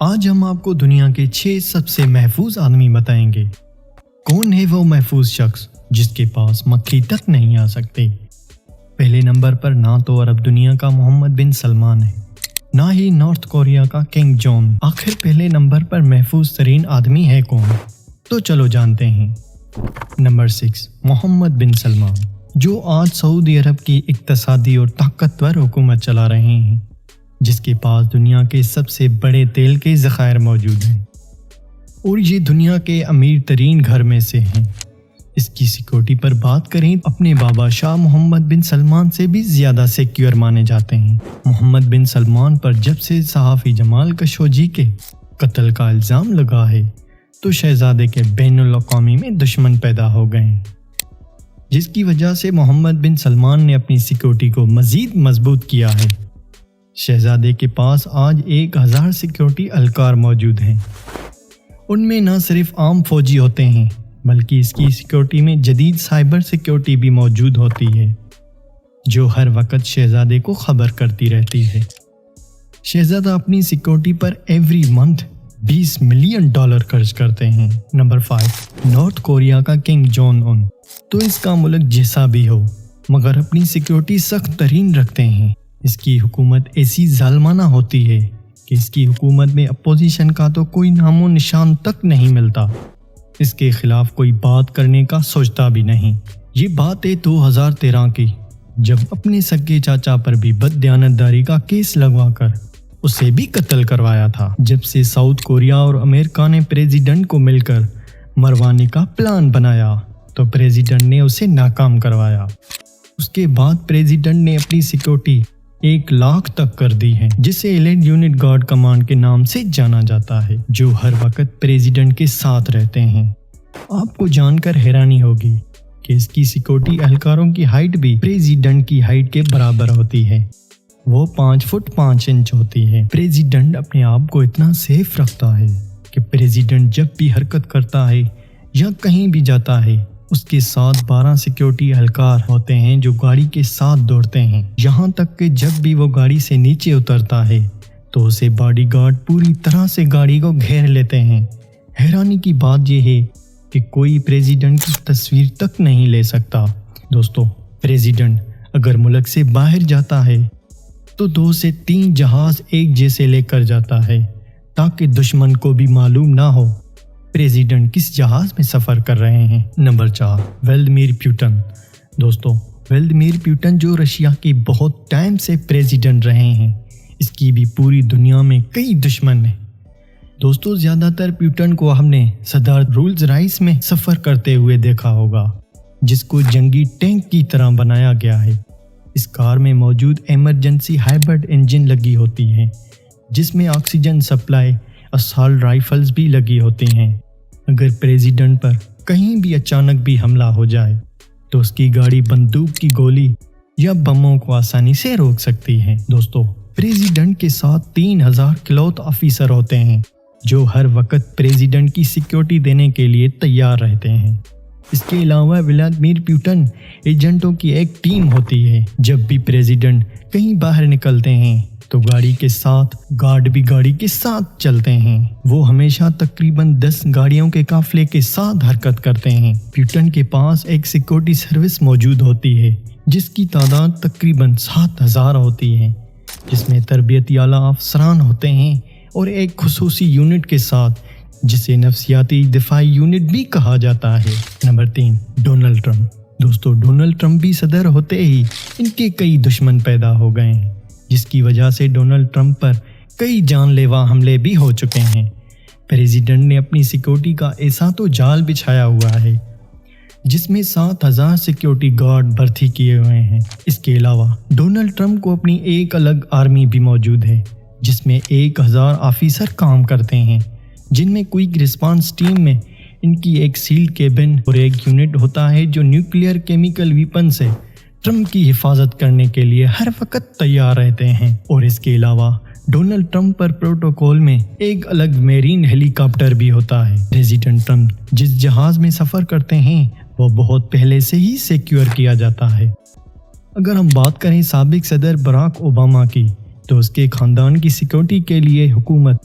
آج ہم آپ کو دنیا کے 6 سب سے محفوظ آدمی بتائیں گے۔ کون ہے وہ محفوظ شخص جس کے پاس مکھی تک نہیں آ سکتے؟ پہلے نمبر پر نہ تو عرب دنیا کا محمد بن سلمان ہے، نہ ہی نارتھ کوریا کا کنگ جون۔ آخر پہلے نمبر پر محفوظ ترین آدمی ہے کون؟ تو چلو جانتے ہیں۔ نمبر 6، محمد بن سلمان، جو آج سعودی عرب کی اقتصادی اور طاقتور حکومت چلا رہے ہیں، جس کے پاس دنیا کے سب سے بڑے تیل کے ذخائر موجود ہیں اور یہ دنیا کے امیر ترین گھر میں سے ہیں۔ اس کی سیکورٹی پر بات کریں، اپنے بابا شاہ محمد بن سلمان سے بھی زیادہ سیکیور مانے جاتے ہیں۔ محمد بن سلمان پر جب سے صحافی جمال خشوگی کے قتل کا الزام لگا ہے تو شہزادے کے بین الاقوامی میں دشمن پیدا ہو گئے ہیں، جس کی وجہ سے محمد بن سلمان نے اپنی سیکورٹی کو مزید مضبوط کیا ہے۔ شہزادے کے پاس آج 1000 سیکورٹی اہلکار موجود ہیں۔ ان میں نہ صرف عام فوجی ہوتے ہیں بلکہ اس کی سیکورٹی میں جدید سائبر سیکورٹی بھی موجود ہوتی ہے، جو ہر وقت شہزادے کو خبر کرتی رہتی ہے۔ شہزادہ اپنی سیکورٹی پر ایوری منتھ $20 ملین خرچ کرتے ہیں۔ نمبر 5، نارتھ کوریا کا کنگ جون ان، تو اس کا ملک جیسا بھی ہو مگر اپنی سیکورٹی سخت ترین رکھتے ہیں۔ اس کی حکومت ایسی ظالمانہ ہوتی ہے کہ اس کی حکومت میں اپوزیشن کا تو کوئی نام و نشان تک نہیں ملتا۔ اس کے خلاف کوئی بات کرنے کا سوچتا بھی نہیں۔ یہ بات ہے 2013 کی، جب اپنے سگے چاچا پر بھی بددیانتداری کا کیس لگوا کر اسے بھی قتل کروایا تھا۔ جب سے ساؤتھ کوریا اور امریکہ نے پریزیڈنٹ کو مل کر مروانے کا پلان بنایا تو پریزیڈنٹ نے اسے ناکام کروایا۔ اس کے بعد پریزیڈنٹ نے اپنی سیکورٹی 1 لاکھ تک کر دی ہے، جسے ایلیٹ یونٹ گارڈ کمانڈ کے نام سے جانا جاتا ہے، جو ہر وقت پریزیڈنٹ کے ساتھ رہتے ہیں۔ آپ کو جان کر حیرانی ہوگی کہ اس کی سیکورٹی اہلکاروں کی ہائٹ بھی پریزیڈنٹ کی ہائٹ کے برابر ہوتی ہے، وہ 5 فٹ 5 انچ ہوتی ہے۔ پریزیڈنٹ اپنے آپ کو اتنا سیف رکھتا ہے کہ پریزیڈنٹ جب بھی حرکت کرتا ہے یا کہیں بھی جاتا ہے، اس کے ساتھ 12 سیکورٹی اہلکار ہوتے ہیں جو گاڑی کے ساتھ دوڑتے ہیں، یہاں تک کہ جب بھی وہ گاڑی سے نیچے اترتا ہے تو اسے باڈی گارڈ پوری طرح سے گاڑی کو گھیر لیتے ہیں۔ حیرانی کی بات یہ ہے کہ کوئی پریزیڈنٹ کی تصویر تک نہیں لے سکتا۔ دوستو، پریزیڈنٹ اگر ملک سے باہر جاتا ہے تو 2 سے 3 جہاز ایک جیسے لے کر جاتا ہے تاکہ دشمن کو بھی معلوم نہ ہو پریزیڈنٹ کس جہاز میں سفر کر رہے ہیں۔ Number 4، Vladimir Putin. دوستو، ولادیمیر پوٹن جو رشیا کے بہت ٹائم سے پریزیڈنٹ رہے ہیں، اس کی بھی پوری دنیا میں کئی دشمن ہیں۔ دوستو، زیادہ تر پوٹن کو ہم نے صدر رولز رائس میں سفر کرتے ہوئے دیکھا ہوگا، جس کو جنگی ٹینک کی طرح بنایا گیا ہے۔ اس کار میں موجود ایمرجنسی ہائبرڈ انجن لگی ہوتی ہے، جس میں آکسیجن سپلائی اسالٹ رائفلز بھی لگی ہوتی ہیں۔ اگر پریزیڈنٹ پر کہیں بھی اچانک بھی حملہ ہو جائے تو اس کی گاڑی بندوق کی گولی یا بموں کو آسانی سے روک سکتی ہے۔ دوستو، پریزیڈنٹ کے ساتھ 3000 کلوتھ آفیسر ہوتے ہیں جو ہر وقت پریزیڈنٹ کی سیکورٹی دینے کے لیے تیار رہتے ہیں۔ اس کے علاوہ ولادیمیر پوٹن ایجنٹوں کی ایک ٹیم ہوتی ہے۔ جب بھی پریزیڈنٹ کہیں باہر نکلتے ہیں تو گاڑی کے ساتھ گارڈ بھی گاڑی کے ساتھ چلتے ہیں۔ وہ ہمیشہ تقریباً 10 گاڑیوں کے قافلے کے ساتھ حرکت کرتے ہیں۔ پوٹن کے پاس ایک سیکورٹی سروس موجود ہوتی ہے جس کی تعداد تقریباً 7000 ہوتی ہے، جس میں تربیتی اعلیٰ افسران ہوتے ہیں اور ایک خصوصی یونٹ کے ساتھ جسے نفسیاتی دفاعی یونٹ بھی کہا جاتا ہے۔ Number 3، Donald Trump. دوستو، ڈونلڈ ٹرمپ بھی صدر ہوتے ہی ان کے کئی دشمن پیدا ہو گئے ہیں، جس کی وجہ سے ڈونلڈ ٹرمپ پر کئی جان لیوا حملے بھی ہو چکے ہیں۔ پریزیڈنٹ نے اپنی سیکورٹی کا ایسا تو جال بچھایا ہوا ہے جس میں 7000 سیکورٹی گارڈ بھرتی کیے ہوئے ہیں۔ اس کے علاوہ ڈونلڈ ٹرمپ کو اپنی ایک الگ آرمی بھی موجود ہے جس میں 1000 آفیسر کام کرتے ہیں، جن میں کوئک رسپانس ٹیم میں ان کی ایک سیلڈ کیبن اور ایک یونٹ ہوتا ہے جو نیوکلیئر کیمیکل ویپن سے ٹرمپ کی حفاظت کرنے کے لیے ہر وقت تیار رہتے ہیں۔ اور اس کے علاوہ ڈونلڈ ٹرمپ پر پروٹوکول میں ایک الگ میرین ہیلی کاپٹر بھی ہوتا ہے۔ پریزیڈنٹ ٹرمپ جس جہاز میں سفر کرتے ہیں وہ بہت پہلے سے ہی سیکیور کیا جاتا ہے۔ اگر ہم بات کریں سابق صدر براک اوباما کی تو اس کے خاندان کی سیکورٹی کے لیے حکومت